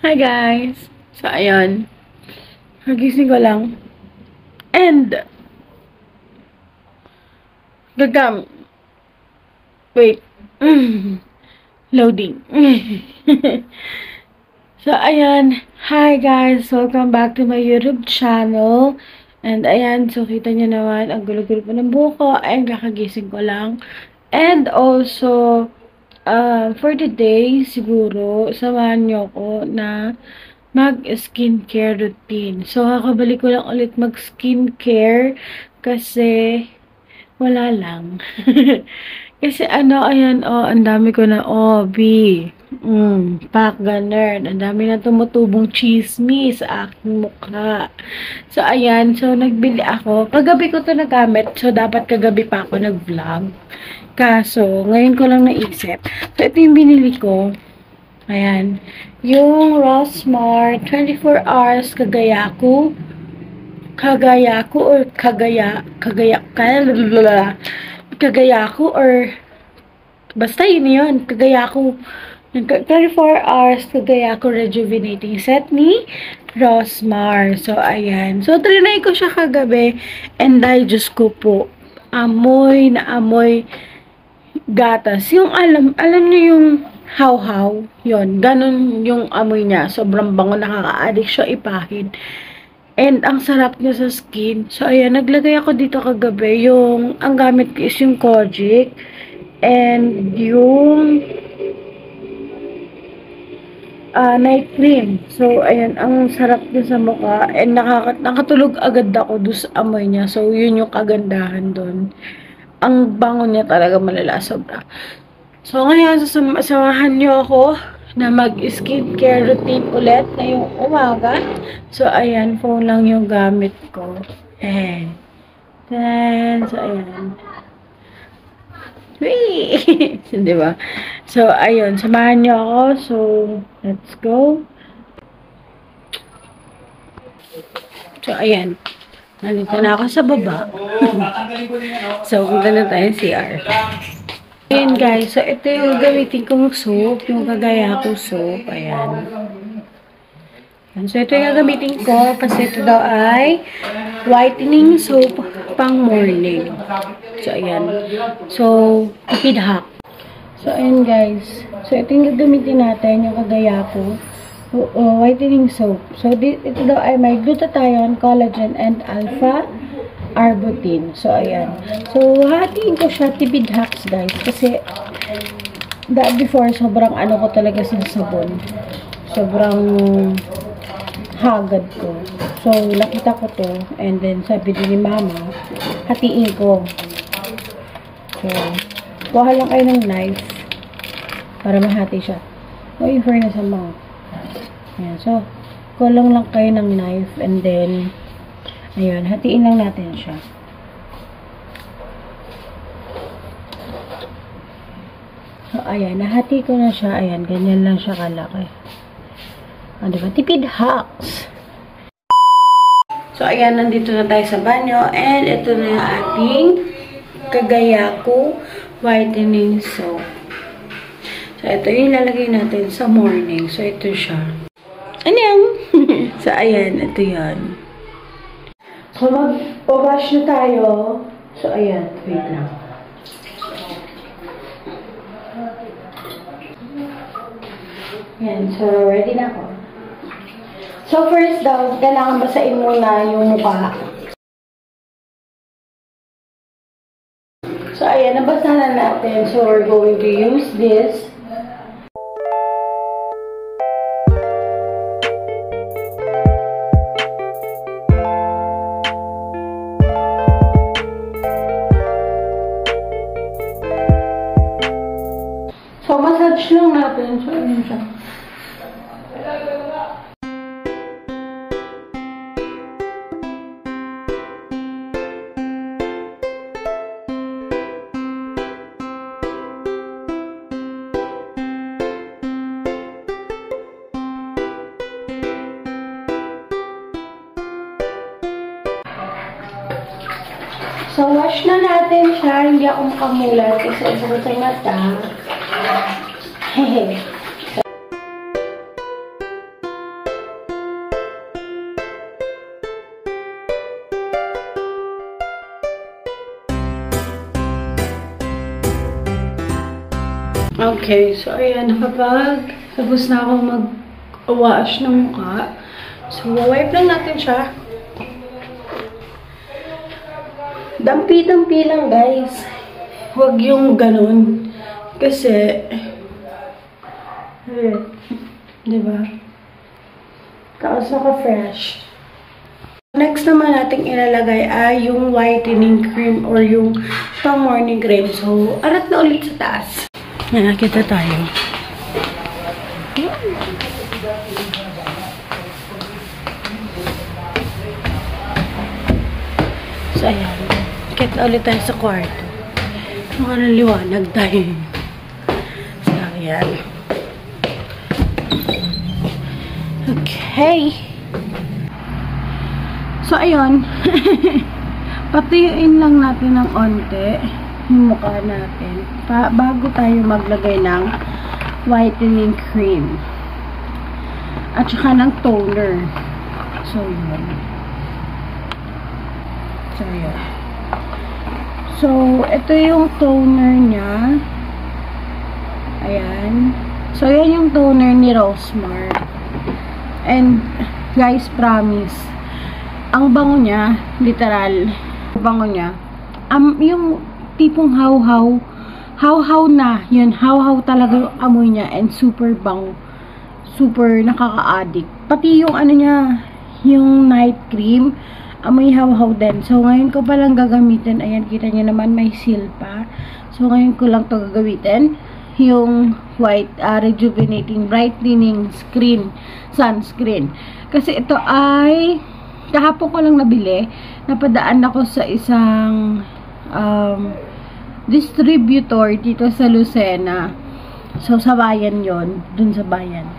Hi guys! So, ayan. Nagising ko lang. And, gagam. Wait. Loading. So, ayan. Hi guys! Welcome back to my YouTube channel. And, ayan. So, kita nyo naman, ang gulo-gulo po ng buko. And, kakagising ko lang. And, also, for today, siguro, samahan nyo ko na mag-skincare routine. So, kakabalik ko lang ulit mag-skincare kasi wala lang. Kasi ayan, ang dami ko na, B. Pack ganun. Ang dami na tumutubong chismis sa aking mukha. So, ayan. So, nagbili ako. Kagabi ko to nagamit. So, dapat kagabi pa ako nag-vlog. Kaso, ngayon ko lang naisip. So, ito yung binili ko. Ayan. Yung Rosmar 24 hours Kagayaku or Kagayaku or basta yun. Kagayaku. 24 hours Kagayaku rejuvenating set ni Rosmar. So, ayan. So, trinay ko siya kagabi and dahil Diyos ko po, amoy na amoy gatas. Yung alam niyo yung how-how, yun, ganun yung amoy niya. Sobrang bango, nakaka-addict siya ipahid. And, ang sarap niya sa skin. So, ayan, naglagay ako dito kagabi. Ang gamit ko is yung Kojic. And, yung night cream. So, ayan, ang sarap niya sa mukha. And, nakatulog agad ako doon sa amoy niya. So, yun yung kagandahan doon. Ang bango niya talaga malala, sobra. So, ngayon, samahan niyo ako na mag-skincare routine ulit na yung umaga. So, ayan, phone lang yung gamit ko. So, ayan. Whee! Diba? So, ayun, samahan niyo ako. So, let's go. So, ayan. Nandito na ako sa baba. So, punta na tayo CR. Ayan guys, so ito yung gamitin kong soap, yung Kagayaku soap, ayan. So ito yung gagamitin ko kasi ito daw ay whitening soap pang morning. So ayan. So, tipid hack. So ayan guys, so ito yung gagamitin natin, yung Kagayaku whitening soap. So ito daw ay may glutathione, collagen, and alpha arbutin. So, ayan. So, hatiin ko siya, tipid hacks, guys. Kasi, before, sobrang ko talaga sa sabon. Sobrang hagad ko. So, nakita ko to. And then, sabi din ni mama, hatiin ko. So, kuha lang kayo ng knife para mahati siya. O, for na sa mga. Ayan. So, kuha lang kayo ng knife and then, ayun, hatiin lang natin siya. So, ayan, nahati ko na siya. Ayan, ganyan lang siya kalaki. O, diba? Tipid hacks. So, ayan, nandito na tayo sa banyo. And, ito na yung ating Kagayaku whitening soap. So, ito yung lalagay natin sa morning. So, ito siya. Anyang! So, ayan, ito yan. So, mag-wash na tayo. So, ayan. Wait lang. Ayan. So, ready na ako. So, first daw, kailangan basahin muna yung mukha. So, ayan. Nabasa na natin. So, we're going to use this. So, massage lang natin. So, ayun siya. So, wash na natin siya. Hindi ako makamulat kasi ito ko sa mata. Hehe. Okay, so ayan, tapos na ako mag-wash ng mukha. So, wipe lang natin siya. Dampi-dampi lang, guys. Huwag yung ganun. Kasi, diba? Kaos naka-fresh. Next naman nating ilalagay ay yung whitening cream or yung pang-morning cream. So, arat na ulit sa taas. Nakakita tayo. So, ayan. Kita ulit tayo sa kwarto. Liwanag tayo. So, ayan. Okay. So, ayun. Patuyuin lang natin ng onte yung mukha natin bago tayo maglagay ng whitening cream at saka ng toner. So, yun. So, ito yung toner niya. Ayan. So, yan yung toner ni Rosmar. And, guys, promise, ang bango niya, literal, bango niya, yung tipong how-how na, yun, how-how talaga yung amoy niya, and super bango, super nakaka-addict. Pati yung ano niya, yung night cream, amoy how-how din. So, ngayon ko palang gagamitin, ayan, kita niyo naman, may seal pa. So, ngayon ko lang to gagamitin, yung white, rejuvenating, brightening sunscreen. Kasi ito ay, kahapon ko lang nabili, napadaan ako sa isang, distributor dito sa Lucena. So, sa bayan yon, dun sa bayan.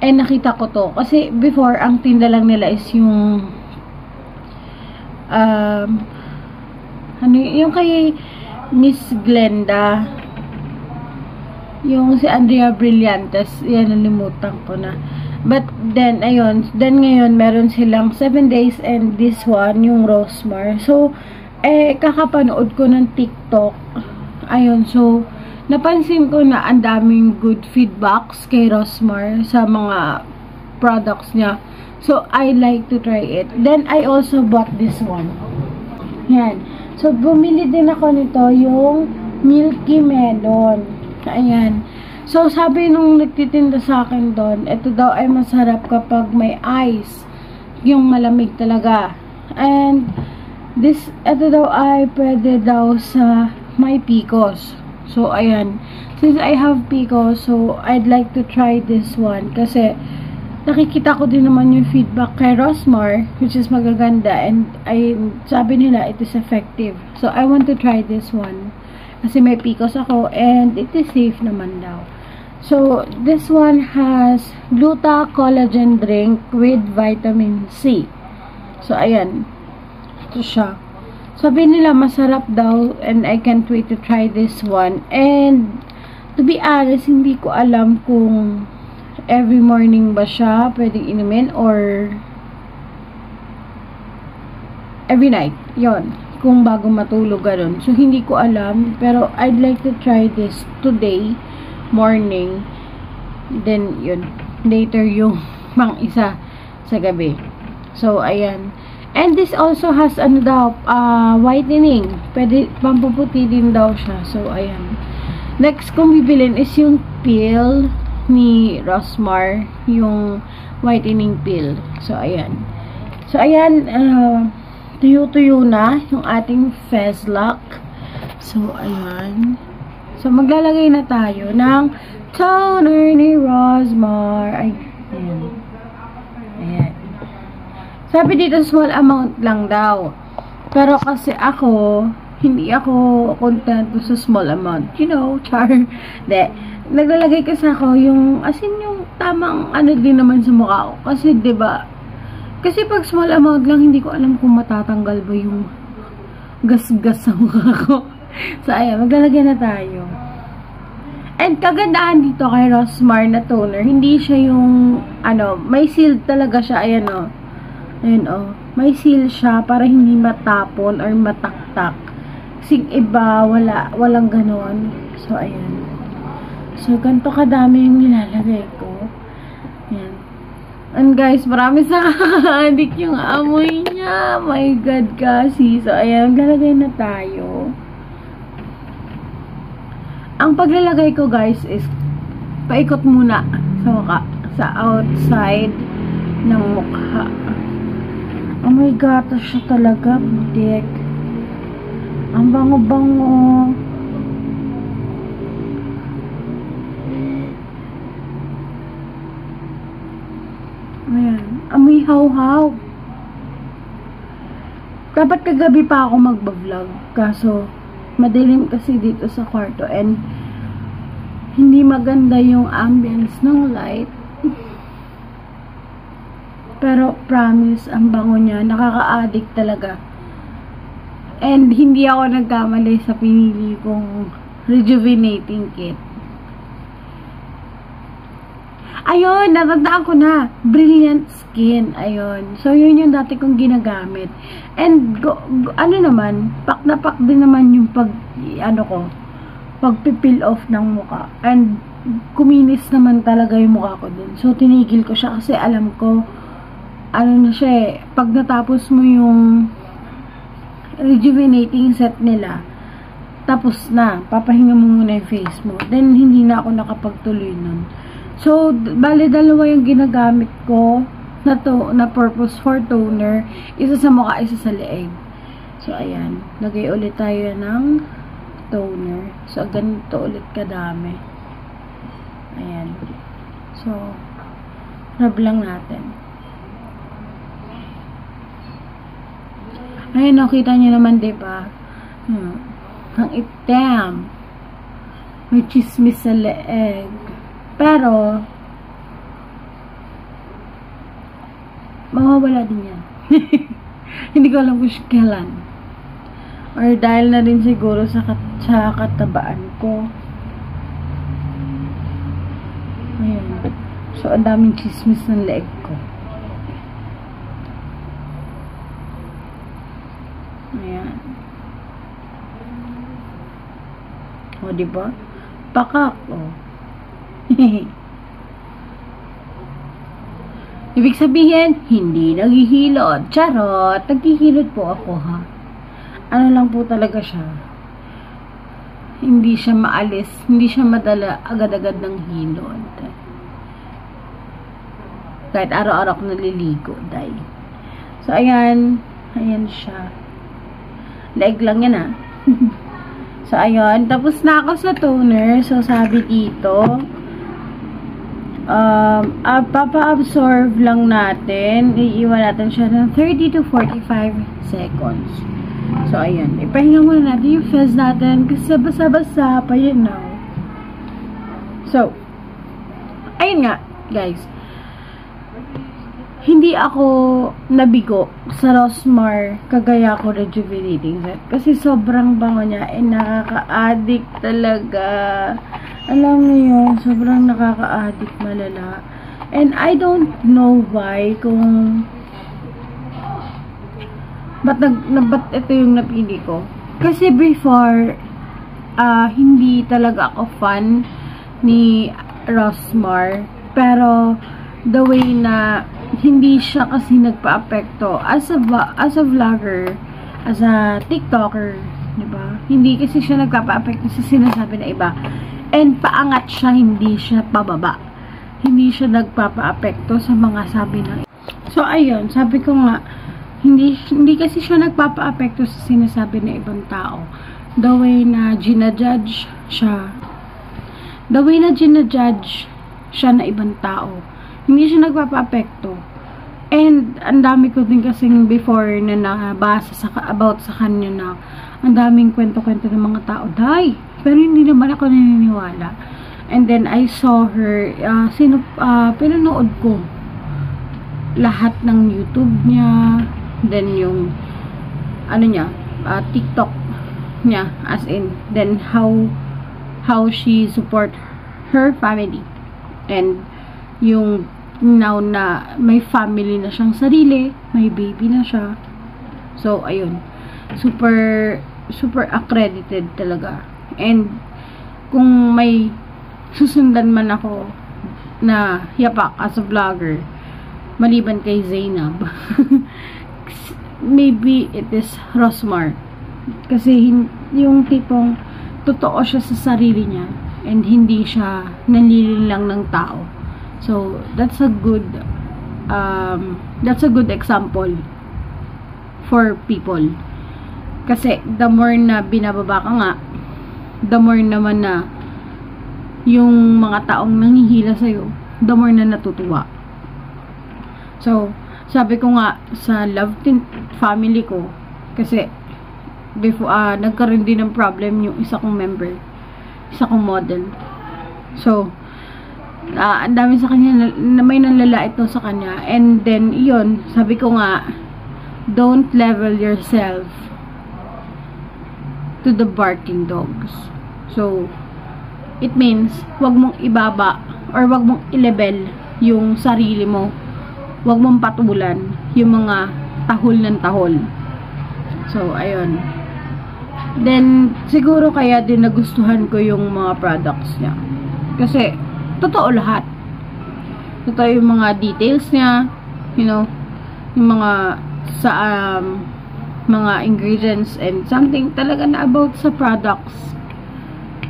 Eh, nakita ko to. Kasi, before, ang tinda lang nila is yung, yung kay Miss Glenda, yung si Andrea Brillantes, yan, nalimutan ko na. But, then, ayun, then ngayon, meron silang 7 days and this one, yung Rosmar. So, kakapanood ko ng TikTok. Ayun, so, napansin ko na ang daming good feedbacks kay Rosmar sa mga products niya. So, I like to try it. Then, I also bought this one. Yan. So, bumili din ako nito, yung Milky Melon. Ayan. So, sabi nung nagtitinda sa akin doon, ito daw ay masarap kapag may ice. Yung malamig talaga. And, ito daw ay pwede daw sa may PCOS. So, ayan. Since I have PCOS, so, I'd like to try this one. Kasi, nakikita ko din naman yung feedback kay Rosmar, which is magaganda. And, sabi nila, it is effective. So, I want to try this one. Kasi may PCOS ako, and it is safe naman daw. So, this one has Gluta Collagen Drink with Vitamin C. So, ayan. Ito siya. Sabi nila, masarap daw, and I can't wait to try this one. And, to be honest, hindi ko alam kung every morning ba siya pwedeng inumin, or every night. Yon, kung bago matulog, ganun. So, hindi ko alam, pero I'd like to try this today morning, then yun, later yung pang isa sa gabi. So, ayan. And this also has, ano daw, whitening. Pwede, pampuputi din daw siya. So, ayan. Next kong bibilin is yung peel ni Rosmar, yung whitening peel. So, ayan. So, ayan, tuyo-tuyo na yung ating face lock. So, ayan. So, maglalagay na tayo ng toner ni Rosmar. Ay, ayan. Ayan. Sabi dito, small amount lang daw. Pero kasi ako, hindi ako content sa small amount. You know, char. De, naglalagay kasi ako yung, as in yung tamang ano din naman sa mukha ko. Kasi, diba, kasi pag small amount lang, hindi ko alam kung matatanggal ba yung gas-gas sa mukha ko. So, ayan, maglalagay na tayo. And kagandahan dito kay Rosmar na toner, hindi siya yung, ano, may seal talaga siya, ayan o. Ayan o. May seal siya para hindi matapon or mataktak. Kasi iba, walang ganon. So, ayan. So, ganito kadami yung nilalagay ko. Yan. And guys, marami sa kakaadik yung amoy niya. My God, kasi. So, ayan, lalagay na tayo. Ang paglalagay ko, guys, is paikot muna sa mukha. Sa outside ng mukha. Oh my God, siya talaga, butik. Ang bango-bango. Ayan. Amoy haw-haw. Dapat kagabi pa ako magbablog. Kaso, madilim kasi dito sa kwarto. And, hindi maganda yung ambience ng light. Pero, promise, ang bango niya. Nakaka-addict talaga. And, hindi ako nagkamali sa pinili kong rejuvenating kit. Ayun, natandaan ko na. Brilliant Skin. Ayun. So, yun yung dati kong ginagamit. And, ano naman, pak na pak din naman yung pagpipil off ng mukha. And, kuminis naman talaga yung mukha ko dun. So, tinigil ko siya kasi alam ko, ano na siya eh, pag natapos mo yung rejuvenating set nila, tapos na, papahinga mo muna yung face mo. Then, hindi na ako nakapagtuloy nun. So, bali dalawa yung ginagamit ko na purpose for toner. Isa sa mukha, isa sa leeg. So, ayan. Lagay ulit tayo ng toner. So, ganito ulit kadami. Ayan. So, rub lang natin. Ayan, nakita nyo naman, diba? Ang itim. May chismis sa leeg. Pero, mawawala din yan. Hindi ko alam kung kailan. Or dahil na rin siguro sa katabaan ko. Ayan. So, ang daming chismis ng leeg ko. Ayan. O, diba? Pakak, o. Ibig sabihin, hindi naghihilot. Charot! Naghihilot po ako, ha? Ano lang po talaga siya. Hindi siya maalis. Hindi siya madala agad-agad ng hilot. Kahit araw-araw ko naliligo, day. So, ayan. Ayan siya. Leeg lang yan, ha? So, ayun. Tapos na ako sa toner. So, sabi dito, papa-absorb lang natin. Iiwan natin siya ng 30 to 45 seconds. So, ayun. Ipahinga muna natin yung fez natin kasi basa-basa pa yun now. So, ayun nga, guys. Hindi ako nabigo sa Rosmar kagaya ko rejuvenating set. Kasi sobrang bango niya. Nakaka-addict talaga. Alam mo yun, sobrang nakaka-addict malala. And I don't know why kung ba't ito yung napili ko. Kasi before, hindi talaga ako fan ni Rosmar. Pero, the way na hindi siya kasi nagpa-apekto as a vlogger, as a TikToker, diba? Hindi kasi siya nagpa-apekto sa sinasabi na iba. And paangat siya, hindi siya pababa. Hindi siya nagpapa-apekto sa mga sabi ng iba. So, ayun, sabi ko nga, hindi kasi siya nagpapa-apekto sa sinasabi ng ibang tao. The way na ginajudge siya. The way na ginajudge siya na ibang tao. Hindi siya nagpapa-apekto. And, ang dami ko din kasing before na nabasa about sa kanya na ang daming kwento-kwento ng mga tao. Day! Pero hindi naman ako naniniwala. And then, I saw her, pinanood ko lahat ng YouTube niya. Then, yung, TikTok niya. As in, then, how she support her family. And, yung now na may family na siyang sarili, may baby na siya. So, ayun. Super accredited talaga. And, kung may susundan man ako na yapak as a vlogger, maliban kay Zainab. Maybe it is Rosmar. Kasi yung tipong totoo siya sa sarili niya and hindi siya nanlilinlang ng tao. So, that's a good example for people. Kasi the more na binababa ka nga, the more naman na yung mga taong nanghihila sa'yo, the more na natutuwa. So, sabi ko nga sa love team family ko, kasi before nagkaroon din ng problem yung isa kong member, isa kong model. So, ang dami sa kanya na may nanlalait daw sa kanya. And then, yun, sabi ko nga, don't level yourself to the barking dogs. So, it means, wag mong ibaba or wag mong i-level yung sarili mo. Wag mong patulan yung mga tahol ng tahol. So, ayun. Then, siguro kaya din nagustuhan ko yung mga products niya. Kasi, totoo lahat. Totoo yung mga details niya, you know, yung mga sa mga ingredients and something talaga na about sa products.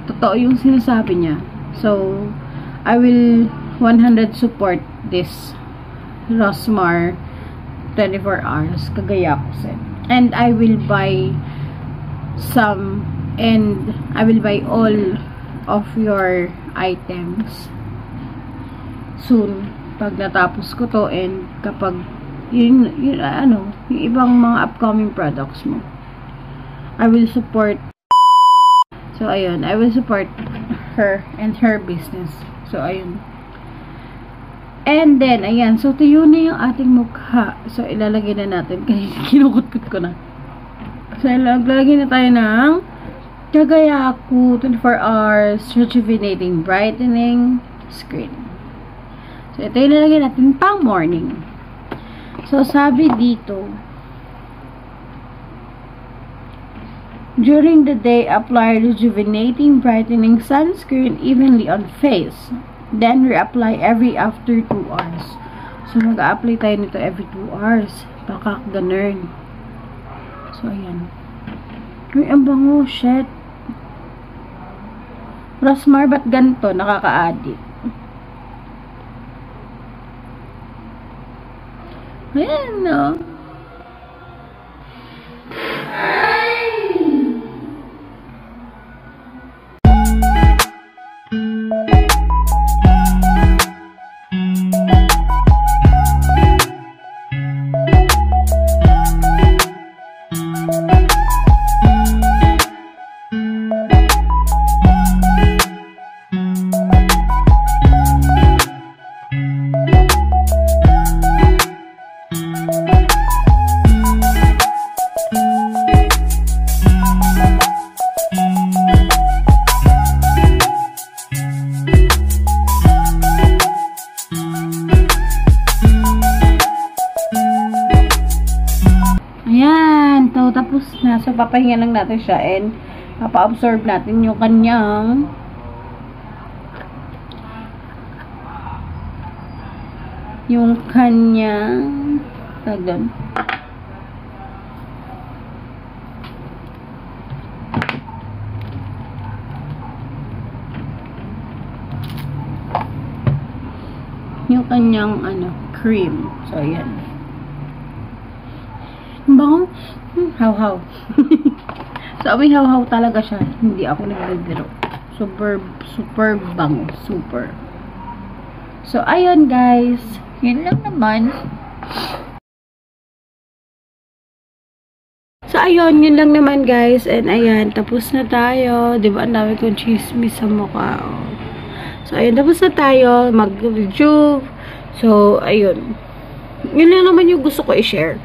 Totoo yung sinasabi niya. So, I will 100 support this Rosmar 24 hours kagaya ko sa. And I will buy some and I will buy all of your items soon pag natapos ko to, and kapag yun yung ibang mga upcoming products mo, I will support. So ayun, I will support her and her business. So ayun. And then ayan, so tuyo na yung ating mukha. So ilalagay na natin kasi kinukutkot ko na. So ilalagay na tayo ng Kagayaku 24 hours rejuvenating brightening screen. So ito yung ilalagay natin pang morning. So sabi dito, during the day, apply rejuvenating brightening sunscreen evenly on face. Then reapply every after 2 hours. So mag-a-apply tayo nito every 2 hours. Baka ganun. So ayan. Uy, ang bango, shit. Rosmar, ba't ganito? Nakaka-addict. Ayan, no? Tapos na. So, papahinga lang natin siya and papa-absorb natin yung kanyang tag doon. Yung kanyang cream. So, ayan. Bango. How. So, may how talaga siya. Hindi ako nagbibiro. Super bango. Super. So, ayun guys. Yun lang naman. So, ayun. Yun lang naman guys. And ayan. Tapos na tayo. Diba? Ang dami kong chismis sa mukha. Oh. So, ayun. Tapos na tayo. Mag-rejuve. So, ayun. Yun lang naman yung gusto ko i-share.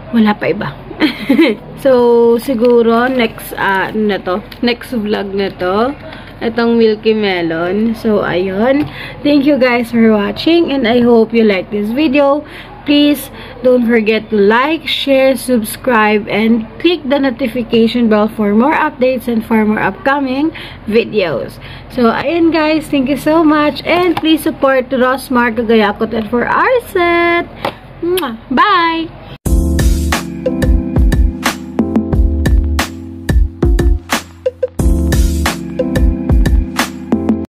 Wala pa iba. So, siguro, next vlog na to. Itong Milky Melon. So, ayun. Thank you guys for watching. And I hope you like this video. please don't forget to like, share, subscribe, and click the notification bell for more updates and for more upcoming videos. So, ayan guys, thank you so much, and please support Rosmar Cagayakot and for Arset. Bye!